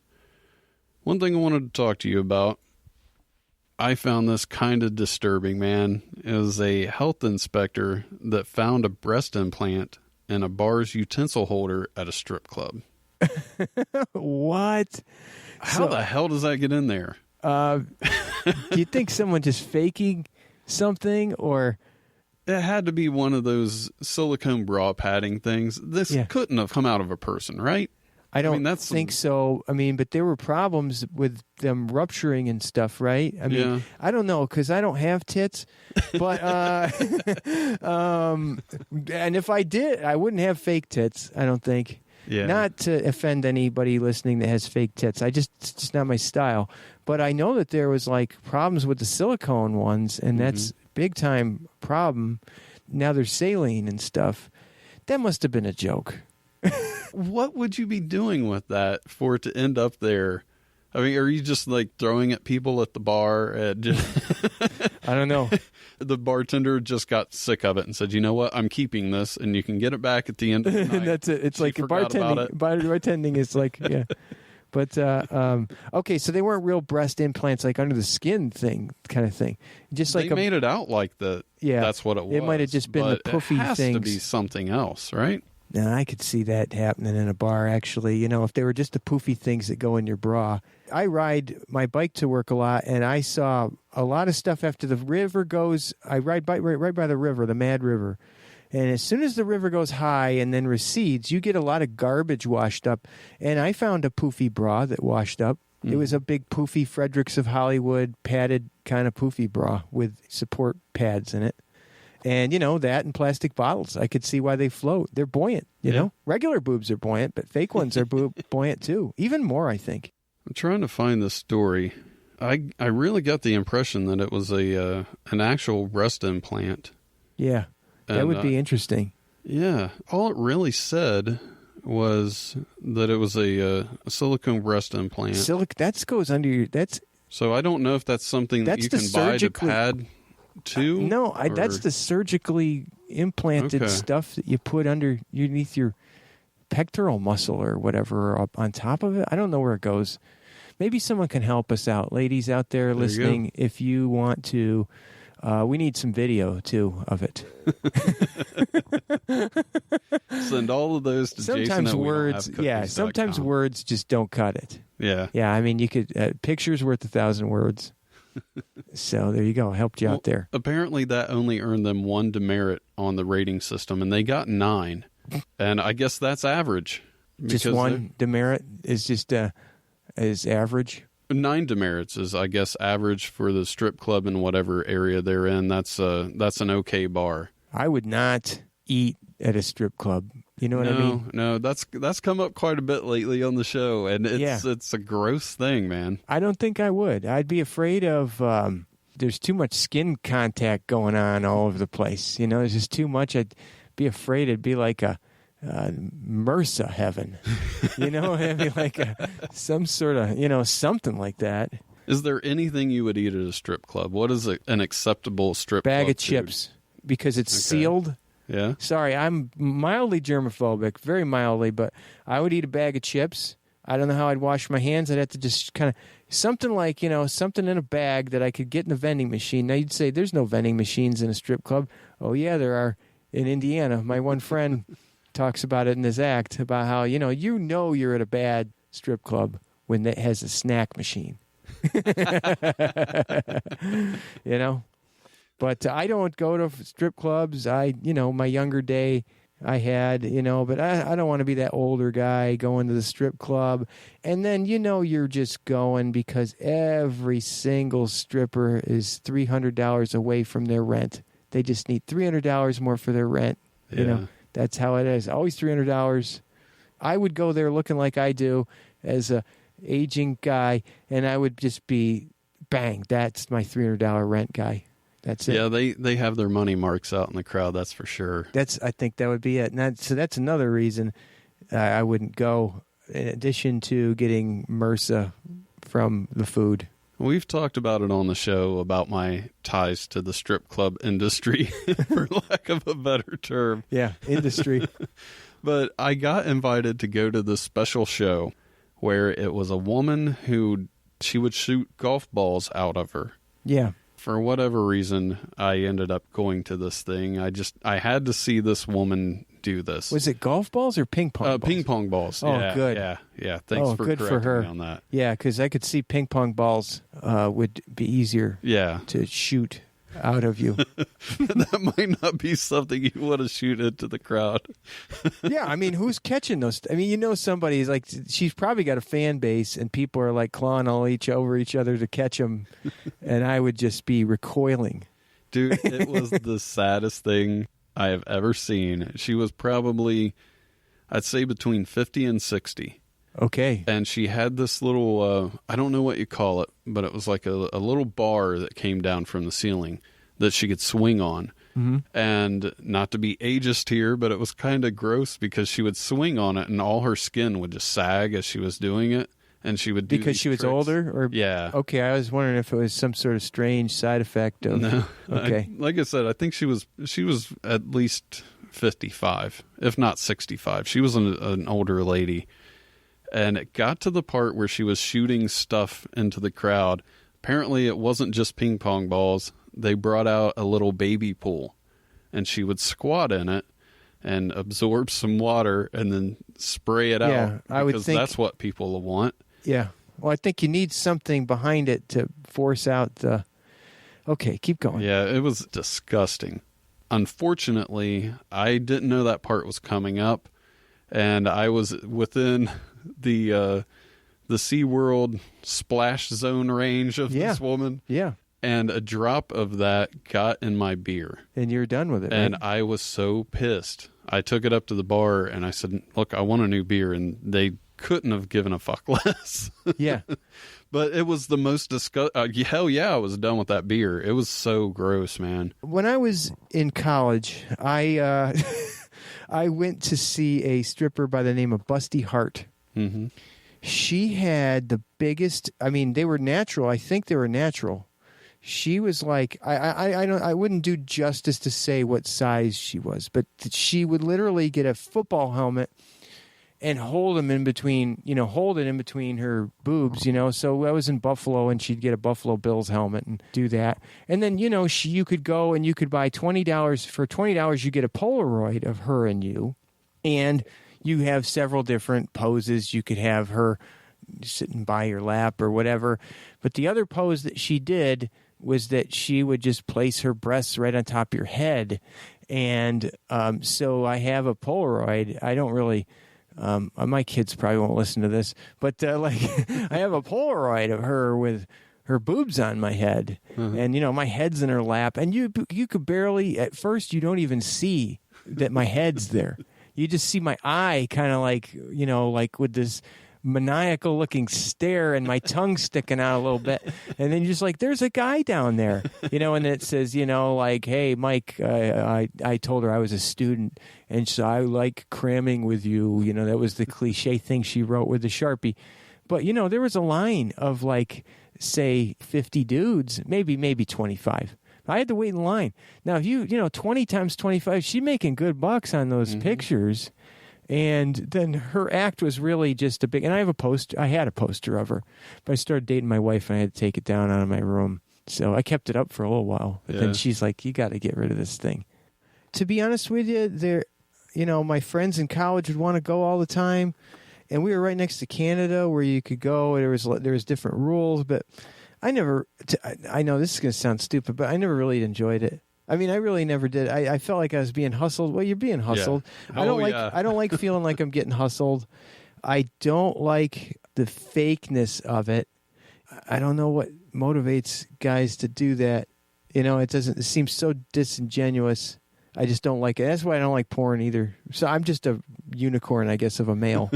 One thing I wanted to talk to you about, I found this kind of disturbing, man. It was a health inspector that found a breast implant in a bar's utensil holder at a strip club. What? How the hell does that get in there? Do you think someone just faking something, or? It had to be one of those silicone bra padding things. This couldn't have come out of a person, right? I don't think so. I mean, but there were problems with them rupturing and stuff, right? I mean, I don't know, because I don't have tits. But, and if I did, I wouldn't have fake tits, I don't think. Yeah. Not to offend anybody listening that has fake tits. It's just not my style. But I know that there was, like, problems with the silicone ones, and that's a big-time problem. Now there's saline and stuff. That must have been a joke. What would you be doing with that for it to end up there? I mean, are you just like throwing at people at the bar? I don't know. The bartender just got sick of it and said, "You know what? I'm keeping this, and you can get it back at the end of the night." That's it. It's like bartending. Bartending is like, yeah. But, okay, so they weren't real breast implants, like under the skin kind of thing. Just like they made it out like that. Yeah, that's what it was. It might have just been the puffy things. It has to be something else, right? Now, I could see that happening in a bar, actually. If they were just the poofy things that go in your bra. I ride my bike to work a lot, and I saw a lot of stuff after the river goes. I ride right by the river, the Mad River. And as soon as the river goes high and then recedes, you get a lot of garbage washed up. And I found a poofy bra that washed up. It was a big poofy Fredericks of Hollywood padded kind of poofy bra with support pads in it. And, that and plastic bottles. I could see why they float. They're buoyant, you know? Regular boobs are buoyant, but fake ones are buoyant too. Even more, I think. I'm trying to find this story. I really got the impression that it was an actual breast implant. Yeah, that would be interesting. Yeah, all it really said was that it was a silicone breast implant. That goes under your... So I don't know if that's something that you can buy to pad to. No, that's the surgically implanted stuff that you put underneath your pectoral muscle or whatever, or up on top of it. I don't know where it goes. Maybe someone can help us out. Ladies out there listening, if you want to, we need some video, too, of it. Send all of those to sometimes Jason. Words, sometimes words just don't cut it. Yeah. Yeah, I mean, you could, pictures worth 1,000 words. So there you go. I helped you out there. Apparently that only earned them 1 demerit on the rating system, and they got 9. And I guess that's average. Just 1 demerit is just... is average? 9 demerits is, I guess, average for the strip club in whatever area they're in. That's an okay bar. I would not eat at a strip club. You know what I mean? No, that's come up quite a bit lately on the show, and it's a gross thing, man. I don't think I would. I'd be afraid of there's too much skin contact going on all over the place. There's just too much. I'd be afraid it'd be like a MRSA heaven, it'd be like some sort of, something like that. Is there anything you would eat at a strip club? What is an acceptable strip club bag of food? chips, because it's sealed. Yeah. Sorry, I'm mildly germophobic, very mildly, but I would eat a bag of chips. I don't know how I'd wash my hands. I'd have to just kind of something like, something in a bag that I could get in a vending machine. Now you'd say there's no vending machines in a strip club. Oh yeah, there are in Indiana. My one friend talks about it in his act about how, you're at a bad strip club when it has a snack machine. But I don't go to strip clubs. My younger day I had, but I don't want to be that older guy going to the strip club. And then, you're just going because every single stripper is $300 away from their rent. They just need $300 more for their rent, That's how it is. Always $300. I would go there looking like I do as a aging guy, and I would just be, bang, that's my $300 rent guy. That's it. Yeah, they have their money marks out in the crowd, that's for sure. I think that would be it. So that's another reason I wouldn't go, in addition to getting MRSA from the food. We've talked about it on the show about my ties to the strip club industry, for lack of a better term. Yeah, industry. But I got invited to go to this special show where it was a woman who she would shoot golf balls out of her. Yeah. For whatever reason, I ended up going to this thing. I had to see this woman do this. Was it golf balls or ping pong balls? Ping pong balls. Oh, yeah, good. Yeah. Thanks for good correcting for her. me on that. Yeah, because I could see ping pong balls would be easier to shoot out of you. That might not be something you want to shoot into the crowd. Yeah, I mean, who's catching those? I mean, somebody's like, she's probably got a fan base, and people are like clawing all over each other to catch them, and I would just be recoiling. Dude, it was the saddest thing I have ever seen. She was probably, I'd say, between 50 and 60. Okay. And she had this little, I don't know what you call it, but it was like a little bar that came down from the ceiling that she could swing on. Mm-hmm. And not to be ageist here, but it was kind of gross because she would swing on it and all her skin would just sag as she was doing it. And she would do because she was tricks. Older? Or yeah. Okay, I was wondering if it was some sort of strange side effect of... No. Okay. Like I said, I think she was at least 55, if not 65. She was an older lady. And it got to the part where she was shooting stuff into the crowd. Apparently, it wasn't just ping pong balls. They brought out a little baby pool. And she would squat in it and absorb some water and then spray it out. I would think that's what people want. Yeah. Well, I think you need something behind it to force out the... Okay, keep going. Yeah, it was disgusting. Unfortunately, I didn't know that part was coming up. And I was within the SeaWorld splash zone range of this woman. Yeah. and a drop of that got in my beer. And you're done with it, And right? I was so pissed. I took it up to the bar, and I said, look, I want a new beer, and they couldn't have given a fuck less. Yeah. But it was the most hell yeah, I was done with that beer. It was so gross, man. When I was in college, I I went to see a stripper by the name of Busty Hart. Mm-hmm. She had the biggest. I mean, they were natural. I think they were natural. She was like, I wouldn't do justice to say what size she was, but she would literally get a football helmet and hold it in between her boobs, So I was in Buffalo, and she'd get a Buffalo Bills helmet and do that. And then, you could go and you could buy $20. For $20, you get a Polaroid of her and you. And you have several different poses. You could have her sitting by your lap or whatever. But the other pose that she did was that she would just place her breasts right on top of your head. And so I have a Polaroid. I don't really... my kids probably won't listen to this, but I have a Polaroid of her with her boobs on my head, and my head's in her lap, and you could barely, at first, you don't even see that my head's there. You just see my eye kind of like with this maniacal looking stare, and my tongue sticking out a little bit, and then you're just like, there's a guy down there, and it says, hey, Mike, I told her I was a student, and so I like cramming with you. That was the cliche thing she wrote with the Sharpie. But, there was a line of like, say 50 dudes, maybe 25. I had to wait in line. Now, if 20 times 25, she's making good bucks on those pictures. And then her act was really just a big, and I had a poster of her, but I started dating my wife, and I had to take it down out of my room. So I kept it up for a little while, but then she's like, you got to get rid of this thing. To be honest with you, my friends in college would want to go all the time, and we were right next to Canada where you could go. There was different rules, but I know this is going to sound stupid, but I never really enjoyed it. I mean, I really never did. I felt like I was being hustled. Well, you're being hustled. Yeah. I don't like feeling like I'm getting hustled. I don't like the fakeness of it. I don't know what motivates guys to do that. It seems so disingenuous. I just don't like it. That's why I don't like porn either. So I'm just a unicorn, I guess, of a male.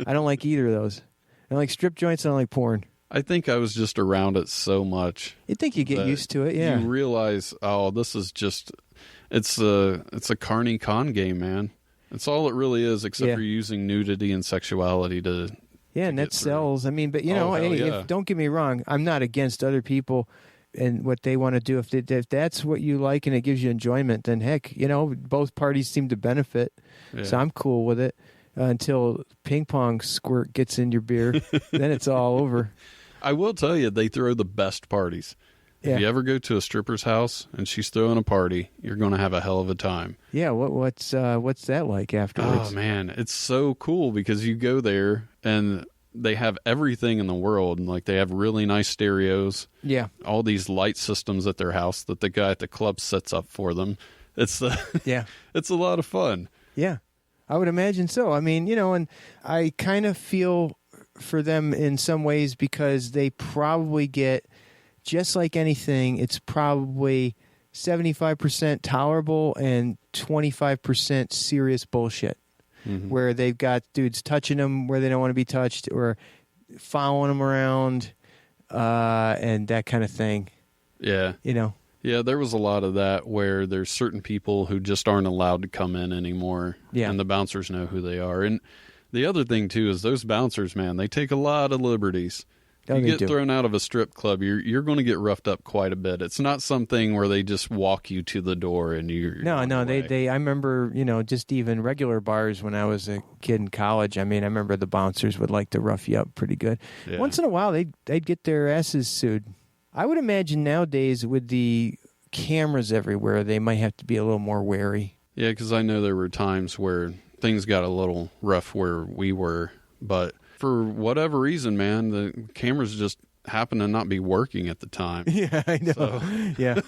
I don't like either of those. I don't like strip joints. I don't like porn. I think I was just around it so much. You think you get used to it, yeah. You realize, this is just, it's a carny con game, man. That's all it really is, except for using nudity and sexuality to and that sells. I mean, but don't get me wrong, I'm not against other people and what they want to do. If that's what you like and it gives you enjoyment, then heck, both parties seem to benefit. Yeah. So I'm cool with it until ping pong squirt gets in your beer. Then it's all over. I will tell you, they throw the best parties. If you ever go to a stripper's house and she's throwing a party, you're going to have a hell of a time. Yeah, what's that like afterwards? Oh, man, it's so cool because you go there and they have everything in the world. Like, they have really nice stereos. Yeah. All these light systems at their house that the guy at the club sets up for them. It's it's a lot of fun. Yeah, I would imagine so. I mean, and I kind of feel for them in some ways because they probably get, just like anything, it's probably 75% tolerable and 25% serious bullshit. Mm-hmm. Where they've got dudes touching them where they don't want to be touched or following them around and that kind of thing. Yeah. Yeah, there was a lot of that where there's certain people who just aren't allowed to come in anymore. Yeah. And the bouncers know who they are. And the other thing, too, is those bouncers, man, they take a lot of liberties. Oh, you get thrown out of a strip club, you're going to get roughed up quite a bit. It's not something where they just walk you to the door and you're No, they I remember, just even regular bars when I was a kid in college. I mean, I remember the bouncers would like to rough you up pretty good. Yeah. Once in a while, they'd get their asses sued. I would imagine nowadays with the cameras everywhere, they might have to be a little more wary. Yeah, because I know there were times where things got a little rough where we were, but for whatever reason, man, the cameras just happened to not be working at the time. Yeah, I know. So. Yeah.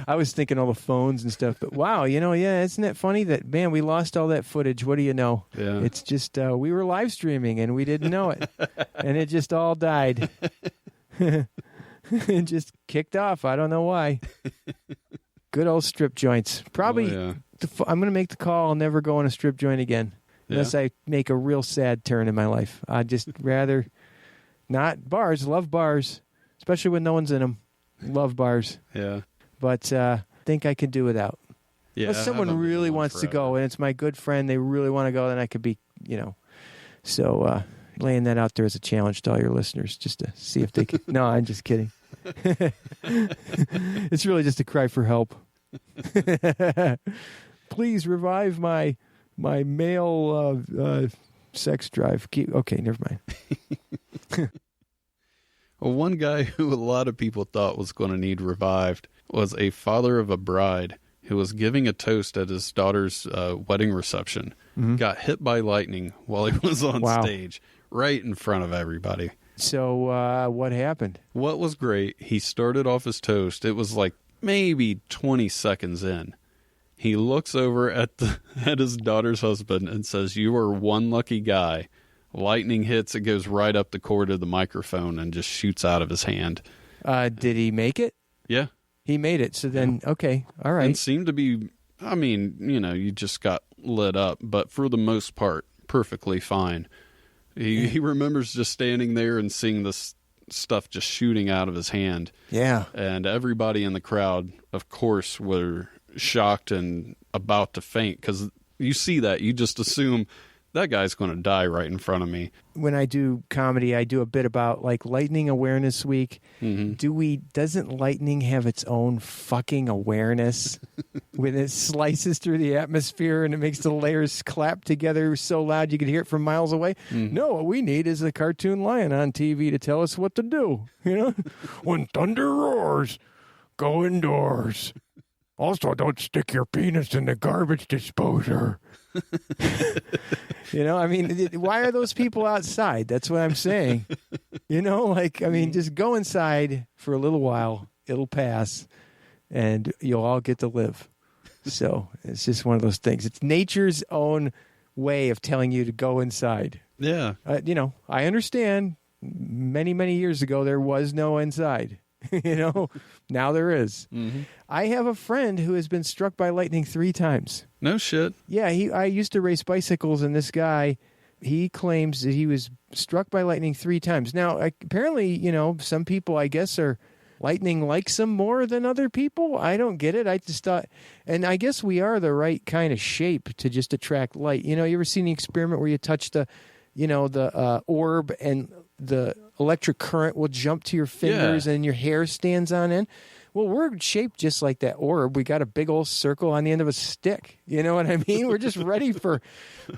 I was thinking all the phones and stuff, but wow, isn't it funny that, man, we lost all that footage. What do you know? Yeah. It's just, we were live streaming and we didn't know it. And it just all died. and just kicked off. I don't know why. Good old strip joints. Probably, I'm going to make the call. I'll never go on a strip joint again unless I make a real sad turn in my life. I'd just rather not bars. Love bars, especially when no one's in them. Love bars. Yeah. But think I can do without. Yeah. Unless someone really wants to go, and it's my good friend, they really want to go, then I could be, So laying that out there as a challenge to all your listeners, just to see if they can. No, I'm just kidding. It's really just a cry for help. Please revive my male sex drive. Okay, never mind. Well, one guy who a lot of people thought was going to need revived was a father of a bride who was giving a toast at his daughter's wedding reception. Mm-hmm. Got hit by lightning while he was on stage, right in front of everybody. So what happened? What was great, he started off his toast. It was like maybe 20 seconds in. He looks over at his daughter's husband and says, "You are one lucky guy." Lightning hits, it goes right up the cord of the microphone and just shoots out of his hand. Did he make it? Yeah. He made it. So then, okay, all right. And seemed to be, you just got lit up, but for the most part, perfectly fine. He remembers just standing there and seeing this stuff just shooting out of his hand. Yeah. And everybody in the crowd, of course, were shocked and about to faint because you see that. You just assume that guy's going to die right in front of me. When I do comedy, I do a bit about like Lightning Awareness Week. Mm-hmm. Doesn't lightning have its own fucking awareness when it slices through the atmosphere and it makes the layers clap together so loud you could hear it from miles away? Mm-hmm. No, what we need is a cartoon lion on TV to tell us what to do. When thunder roars, go indoors. Also, don't stick your penis in the garbage disposer. Why are those people outside? That's what I'm saying. Just go inside for a little while. It'll pass, and you'll all get to live. So it's just one of those things. It's nature's own way of telling you to go inside. Yeah. I understand many, many years ago there was no inside. Now there is. Mm-hmm. I have a friend who has been struck by lightning 3 times. No shit. Yeah, I used to race bicycles, and this guy, he claims that he was struck by lightning 3 times. Now, apparently, some people, I guess, lightning likes them more than other people. I don't get it. I just thought, and I guess we are the right kind of shape to just attract light. You ever seen the experiment where you touch the orb and the electric current will jump to your fingers and your hair stands on end? Well, we're shaped just like that orb. We got a big old circle on the end of a stick. You know what I mean? We're just ready for...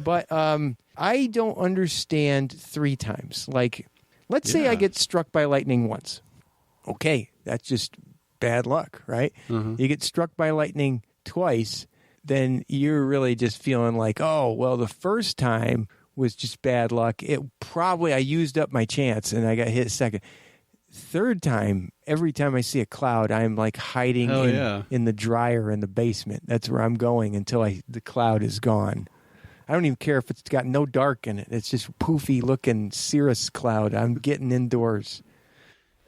But I don't understand 3 times. Like, let's say I get struck by lightning once. Okay, that's just bad luck, right? Mm-hmm. You get struck by lightning twice, then you're really just feeling like, oh, well, the first time was just bad luck. I used up my chance and I got hit second. Third time, every time I see a cloud, I'm like hiding in the dryer in the basement. That's where I'm going until the cloud is gone. I don't even care if it's got no dark in it. It's just poofy looking cirrus cloud. I'm getting indoors.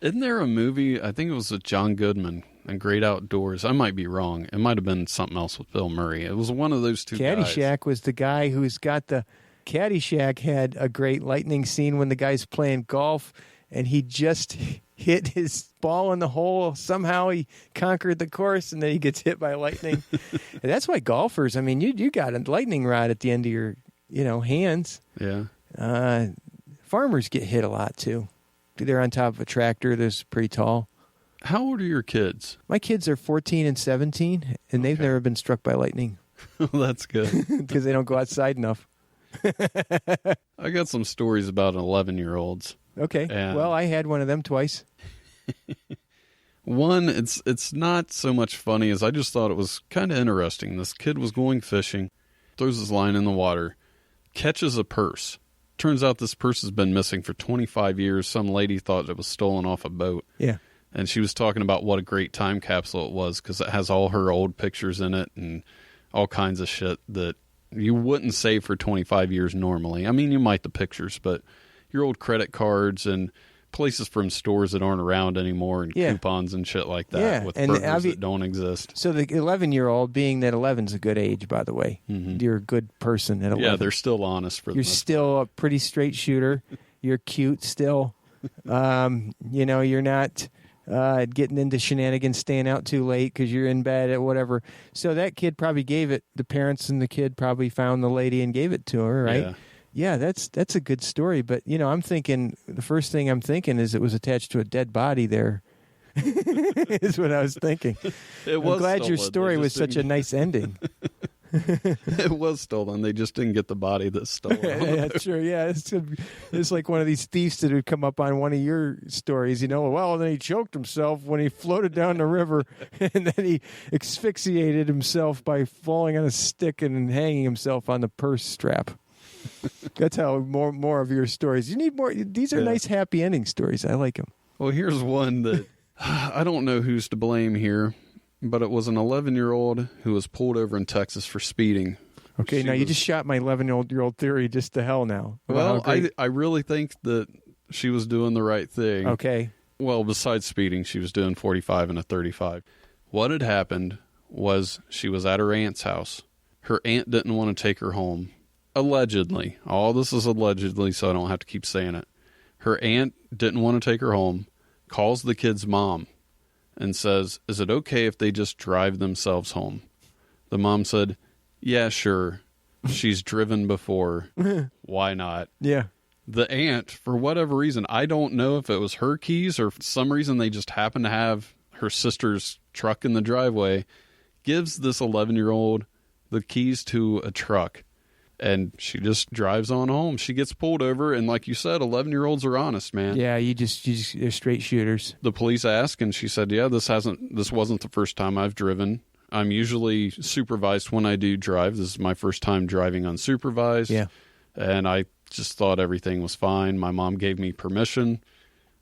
Isn't there a movie, I think it was with John Goodman and Great Outdoors. I might be wrong. It might have been something else with Bill Murray. It was one of those 2 guys. Caddyshack was the guy who's got the... Caddyshack had a great lightning scene when the guy's playing golf and he just hit his ball in the hole. Somehow he conquered the course and then he gets hit by lightning. And that's why golfers, you got a lightning rod at the end of your, hands. Yeah. Farmers get hit a lot too. They're on top of a tractor that's pretty tall. How old are your kids? My kids are 14 and 17 and they've never been struck by lightning. Well, that's good. Because they don't go outside enough. I got some stories about 11-year-olds. Okay. Well, I had one of them twice. One, it's not so much funny as I just thought it was kind of interesting. This kid was going fishing, throws his line in the water, catches a purse. Turns out this purse has been missing for 25 years. Some lady thought it was stolen off a boat. Yeah. And she was talking about what a great time capsule it was because it has all her old pictures in it and all kinds of shit that you wouldn't save for 25 years normally. You might the pictures, but your old credit cards and places from stores that aren't around anymore and coupons and shit like that with burgers that don't exist. So the 11-year-old, being that 11's a good age, by the way, you're a good person at 11. Yeah, they're still honest for the You're most still a pretty straight shooter. You're cute still. You're not getting into shenanigans, staying out too late because you're in bed or whatever. So that kid probably gave it. The parents and the kid probably found the lady and gave it to her, right? Yeah, that's a good story. But, I'm thinking, the first thing I'm thinking is it was attached to a dead body there. Is what I was thinking. I'm glad your story was such a nice ending. It was stolen. They just didn't get the body that's stolen. Yeah, sure. Yeah, it's like one of these thieves that would come up on one of your stories. Well, then he choked himself when he floated down the river, and then he asphyxiated himself by falling on a stick and hanging himself on the purse strap. That's how more of your stories. You need more. These are nice, happy ending stories. I like them. Well, here's one that I don't know who's to blame here, but it was an 11-year-old who was pulled over in Texas for speeding. Okay, you just shot my 11-year-old theory just to hell now. Well, I really think that she was doing the right thing. Okay. Well, besides speeding, she was doing 45 and a 35. What had happened was she was at her aunt's house. Her aunt didn't want to take her home. Allegedly. All this is allegedly, so I don't have to keep saying it. Her aunt didn't want to take her home, calls the kid's mom, and says, "Is it okay if they just drive themselves home?" The mom said, "Yeah, sure. She's driven before. Why not?" Yeah. The aunt, for whatever reason, I don't know if it was her keys or for some reason they just happened to have her sister's truck in the driveway, gives this 11-year-old the keys to a truck. And she just drives on home. She gets pulled over, and like you said, 11-year-olds are honest, man. Yeah, they're straight shooters. The police asked, and she said, "Yeah, this wasn't the first time I've driven. I'm usually supervised when I do drive. This is my first time driving unsupervised." Yeah. And I just thought everything was fine. My mom gave me permission.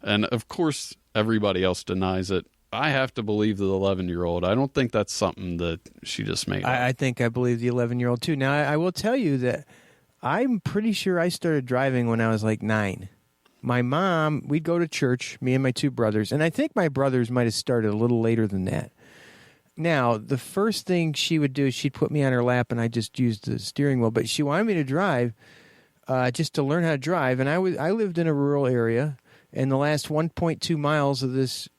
And of course, everybody else denies it. I have to believe the 11-year-old. I don't think that's something that she just made up. I think I believe the 11-year-old too. Now, I will tell you that I'm pretty sure I started driving when I was like 9. My mom, we'd go to church, me and my 2 brothers, and I think my brothers might have started a little later than that. Now, the first thing she would do is she'd put me on her lap and I just used the steering wheel, but she wanted me to drive just to learn how to drive, and I lived in a rural area, and the last 1.2 miles of this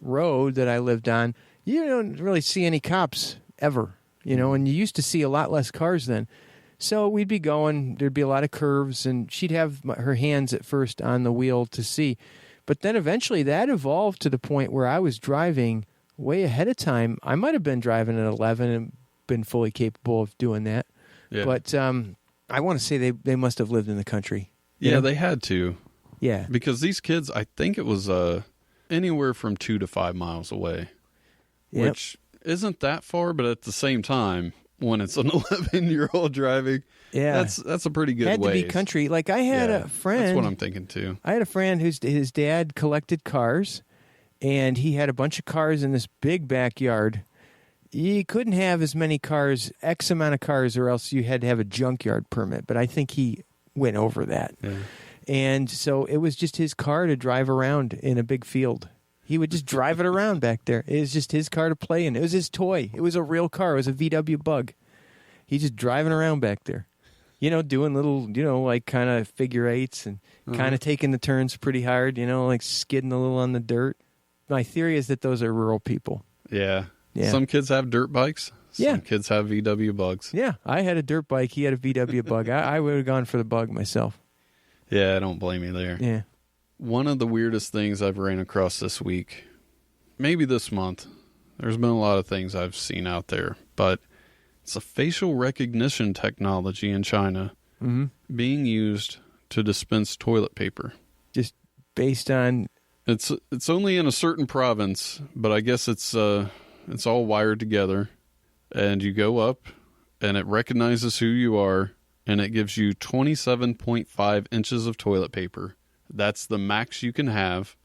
road that I lived on, you don't really see any cops ever, and you used to see a lot less cars then. So we'd be going, there'd be a lot of curves, and she'd have her hands at first on the wheel to see. But then eventually that evolved to the point where I was driving way ahead of time. I might have been driving at 11 and been fully capable of doing that. Yeah. But I want to say they must have lived in the country. Yeah, they had to. Yeah. Because these kids, I think it was anywhere from 2 to 5 miles away, which isn't that far, but at the same time, when it's an 11-year-old driving, that's a pretty good Had to be country. Like I had a friend. That's what I'm thinking too. I had a friend his dad collected cars, and he had a bunch of cars in this big backyard. You couldn't have as many cars, X amount of cars, or else you had to have a junkyard permit. But I think he went over that. Yeah. And so it was just his car to drive around in a big field. He would just drive it around back there. It was just his car to play in. It was his toy. It was a real car. It was a VW Bug. He's just driving around back there, doing little, like kind of figure eights and kind of taking the turns pretty hard, like skidding a little on the dirt. My theory is that those are rural people. Yeah. Some kids have dirt bikes. Some kids have VW Bugs. Yeah. I had a dirt bike. He had a VW Bug. I would have gone for the Bug myself. Yeah, I don't blame you there. Yeah. One of the weirdest things I've ran across this week, maybe this month, there's been a lot of things I've seen out there, but it's a facial recognition technology in China being used to dispense toilet paper. Just based on... It's only in a certain province, but I guess it's all wired together, and you go up, and it recognizes who you are, and it gives you 27.5 inches of toilet paper. That's the max you can have.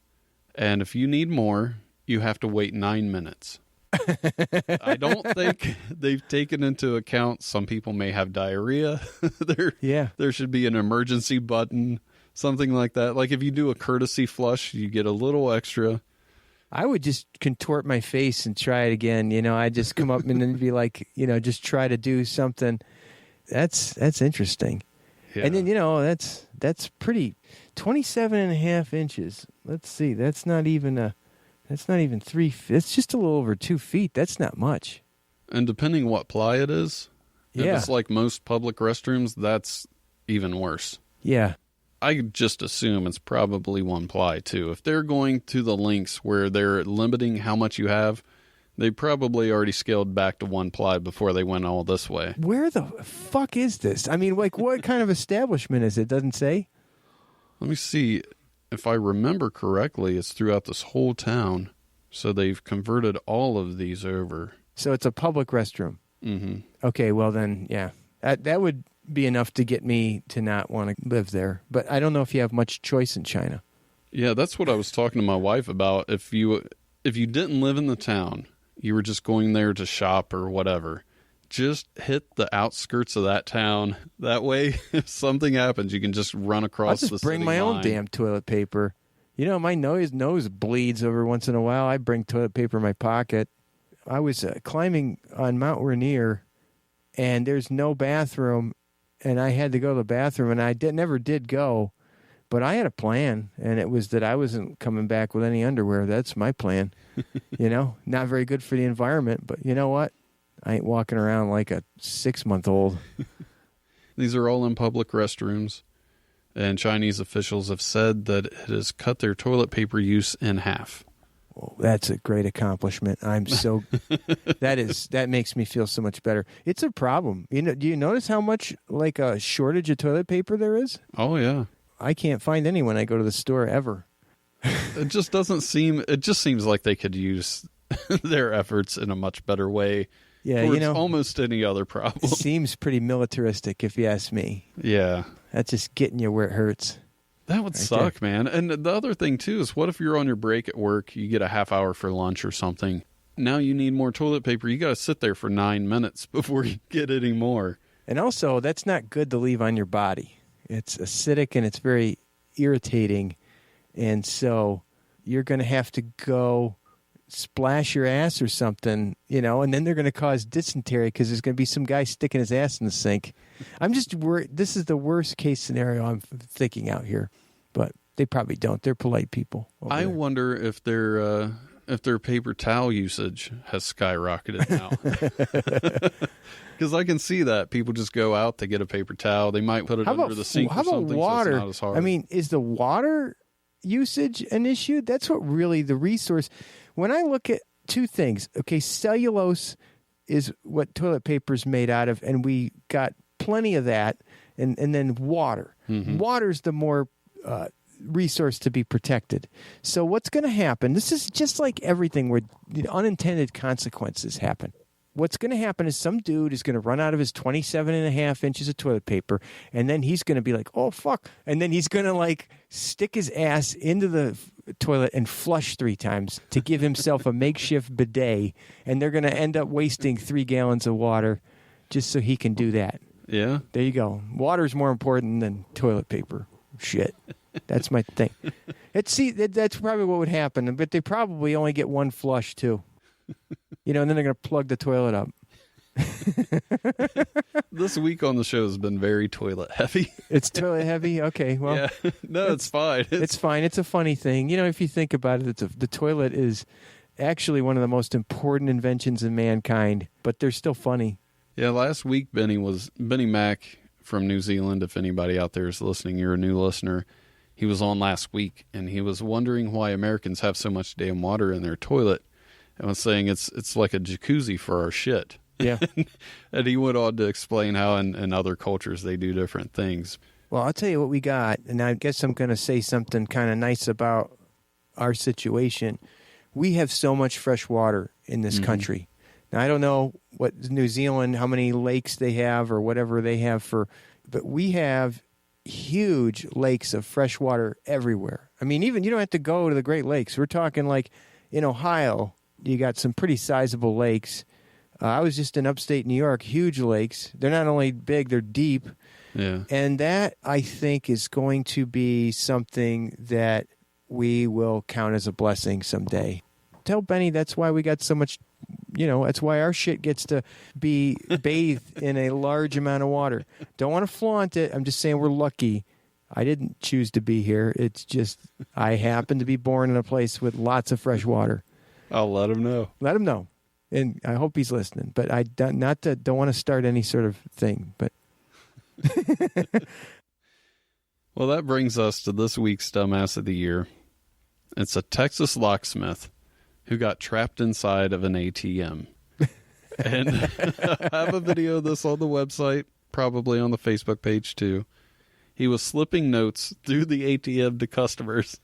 And if you need more, you have to wait 9 minutes. I don't think they've taken into account some people may have diarrhea. There should be an emergency button Something like that. Like if you do a courtesy flush, you get a little extra. I would just contort my face and try it again. I'd just come up and then be like, just try to do something. That's interesting. Yeah. And then, that's pretty, 27.5 inches. Let's see. That's not even 3 feet. It's just a little over 2 feet. That's not much. And depending what ply it is, if it's like most public restrooms, that's even worse. Yeah. I just assume it's probably one ply, too. If they're going to the lengths where they're limiting how much you have, they probably already scaled back to one ply before they went all this way. Where the fuck is this? I mean, like, what kind of establishment is it? Doesn't say. Let me see. If I remember correctly, it's throughout this whole town. So they've converted all of these over. So it's a public restroom. Mm-hmm. Okay, well then, yeah. That would be enough to get me to not want to live there. But I don't know if you have much choice in China. Yeah, that's what I was talking to my wife about. If you didn't live in the town, you were just going there to shop or whatever, just hit the outskirts of that town. That way, if something happens, you can just run across the city line. I'll just bring my own damn toilet paper. My nose bleeds every once in a while. I bring toilet paper in my pocket. I was climbing on Mount Rainier, and there's no bathroom, and I had to go to the bathroom, and I never did go, but I had a plan, and it was that I wasn't coming back with any underwear. That's my plan. Not very good for the environment, but you know what? I ain't walking around like a 6-month-old. These are all in public restrooms, and Chinese officials have said that it has cut their toilet paper use in half. Well, that's a great accomplishment. I'm so that makes me feel so much better. It's a problem. Do you notice how much like a shortage of toilet paper there is? Oh yeah. I can't find any when I go to the store ever. It just seems like they could use their efforts in a much better way. Yeah, almost any other problem. It seems pretty militaristic if you ask me. Yeah. That's just getting you where it hurts. That would suck, man. And the other thing, too, is what if you're on your break at work, you get a half hour for lunch or something. Now you need more toilet paper. You got to sit there for 9 minutes before you get any more. And also, that's not good to leave on your body. It's acidic and it's very irritating. And so you're going to have to go splash your ass or something, and then they're going to cause dysentery because there's going to be some guy sticking his ass in the sink. I'm just worried. This is the worst case scenario I'm thinking out here, but they probably don't. They're polite people. I wonder if their paper towel usage has skyrocketed now. Because I can see that people just go out, they get a paper towel, they might put it under the sink or something. Water? So it's not as hard. I mean, is the water usage an issue? That's what really the resource. When I look at two things, okay, cellulose is what toilet paper is made out of, and we got plenty of that, and then water. Mm-hmm. Water's the more resource to be protected. So what's going to happen, this is just like everything where unintended consequences happen. What's going to happen is some dude is going to run out of his 27.5 inches of toilet paper, and then he's going to be like, oh, fuck. And then he's going to, like, stick his ass into the toilet and flush 3 times to give himself a makeshift bidet, and they're going to end up wasting 3 gallons of water just so he can do that. Yeah. There you go. Water's more important than toilet paper. Shit. That's my thing. That's probably what would happen, but they probably only get 1 flush, too. And then they're going to plug the toilet up. This week on the show has been very toilet heavy. It's toilet heavy? Okay, well. Yeah. No, it's fine. It's fine. It's a funny thing. If you think about it, the toilet is actually one of the most important inventions in mankind, but they're still funny. Yeah, last week Benny Mac from New Zealand. If anybody out there is listening, you're a new listener. He was on last week, and he was wondering why Americans have so much damn water in their toilet. I was saying it's like a jacuzzi for our shit. Yeah. And he went on to explain how in other cultures they do different things. Well, I'll tell you what we got, and I guess I'm going to say something kind of nice about our situation. We have so much fresh water in this country. Now, I don't know what New Zealand, how many lakes they have or whatever they have but we have huge lakes of fresh water everywhere. I mean, even you don't have to go to the Great Lakes. We're talking like in Ohio, you got some pretty sizable lakes. I was just in upstate New York, huge lakes. They're not only big, they're deep. Yeah. And that, I think, is going to be something that we will count as a blessing someday. Tell Benny that's why we got so much, that's why our shit gets to be bathed in a large amount of water. Don't want to flaunt it. I'm just saying we're lucky. I didn't choose to be here. It's just I happen to be born in a place with lots of fresh water. I'll let him know. Let him know. And I hope he's listening. But I don't want to start any sort of thing. But well, that brings us to this week's Dumbass of the Year. It's a Texas locksmith who got trapped inside of an ATM. And I have a video of this on the website, probably on the Facebook page too. He was slipping notes through the ATM to customers.